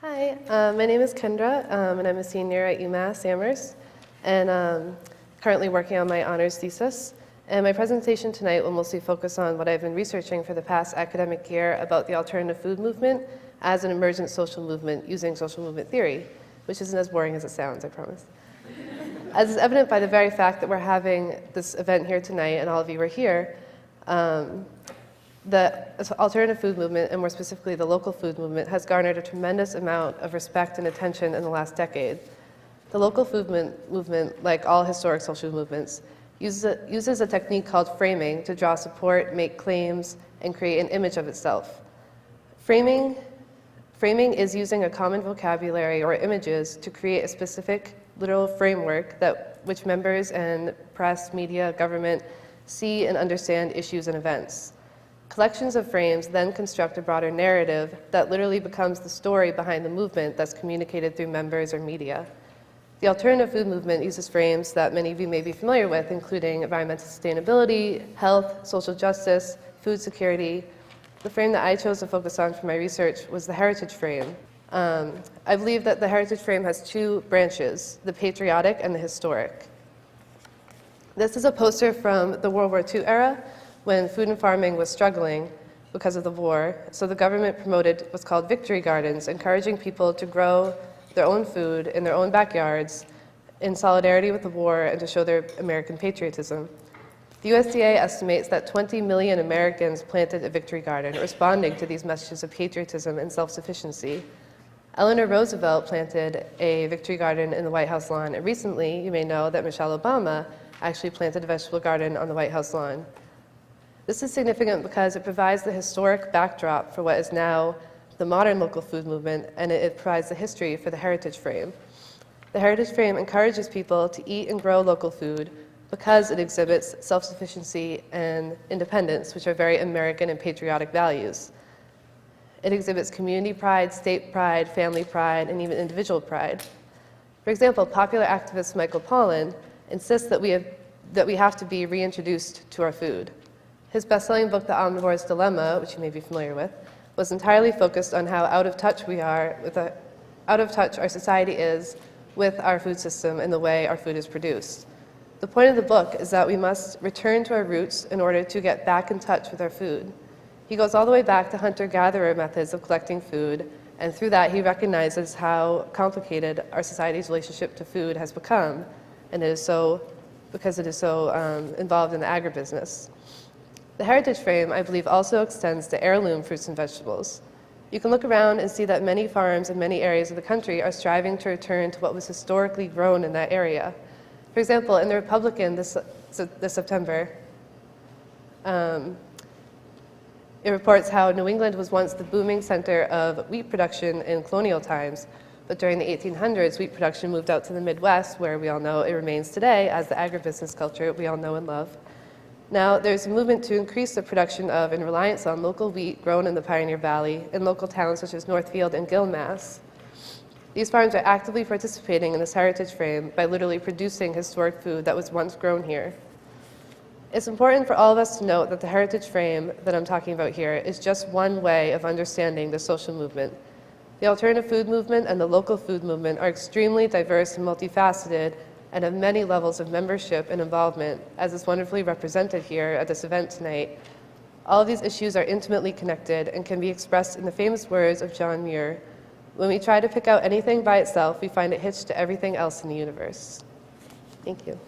Hi, my name is Kendra, and I'm a senior at UMass Amherst, and currently working on my honors thesis. And my presentation tonight will mostly focus on what I've been researching for the past academic year about the alternative food movement as an emergent social movement using social movement theory, which isn't as boring as it sounds, I promise. As is evident by the very fact that we're having this event here tonight and all of you are here, the alternative food movement, and more specifically the local food movement, has garnered a tremendous amount of respect and attention in the last decade. The local food movement, like all historic social movements, uses a technique called framing to draw support, make claims, and create an image of itself. Framing is using a common vocabulary or images to create a specific literal framework which members and press, media, government see and understand issues and events. Collections of frames then construct a broader narrative that literally becomes the story behind the movement that's communicated through members or media. The alternative food movement uses frames that many of you may be familiar with, including environmental sustainability, health, social justice, food security. The frame that I chose to focus on for my research was the heritage frame. I believe that the heritage frame has two branches, the patriotic and the historic. This is a poster from the World War II era, when food and farming was struggling because of the war. So the government promoted what's called victory gardens, encouraging people to grow their own food in their own backyards in solidarity with the war and to show their American patriotism. The USDA estimates that 20 million Americans planted a victory garden, responding to these messages of patriotism and self-sufficiency. Eleanor Roosevelt planted a victory garden in the White House lawn, and recently you may know that Michelle Obama actually planted a vegetable garden on the White House lawn. This is significant because it provides the historic backdrop for what is now the modern local food movement, and it provides the history for the heritage frame. The heritage frame encourages people to eat and grow local food because it exhibits self-sufficiency and independence, which are very American and patriotic values. It exhibits community pride, state pride, family pride, and even individual pride. For example, popular activist Michael Pollan insists that we have to be reintroduced to our food. His best-selling book, The Omnivore's Dilemma, which you may be familiar with, was entirely focused on how out of touch our society is with our food system and the way our food is produced. The point of the book is that we must return to our roots in order to get back in touch with our food. He goes all the way back to hunter-gatherer methods of collecting food, and through that he recognizes how complicated our society's relationship to food has become, and because it is so involved in the agribusiness. The heritage frame, I believe, also extends to heirloom fruits and vegetables. You can look around and see that many farms in many areas of the country are striving to return to what was historically grown in that area. For example, in the Republican this September, it reports how New England was once the booming center of wheat production in colonial times, but during the 1800s, wheat production moved out to the Midwest, where we all know it remains today as the agribusiness culture we all know and love. Now, there's a movement to increase the production of and reliance on local wheat grown in the Pioneer Valley in local towns such as Northfield and Gill, Mass. These farms are actively participating in this heritage frame by literally producing historic food that was once grown here. It's important for all of us to note that the heritage frame that I'm talking about here is just one way of understanding the social movement. The alternative food movement and the local food movement are extremely diverse and multifaceted and have many levels of membership and involvement, as is wonderfully represented here at this event tonight. All of these issues are intimately connected and can be expressed in the famous words of John Muir: "When we try to pick out anything by itself, we find it hitched to everything else in the universe." Thank you.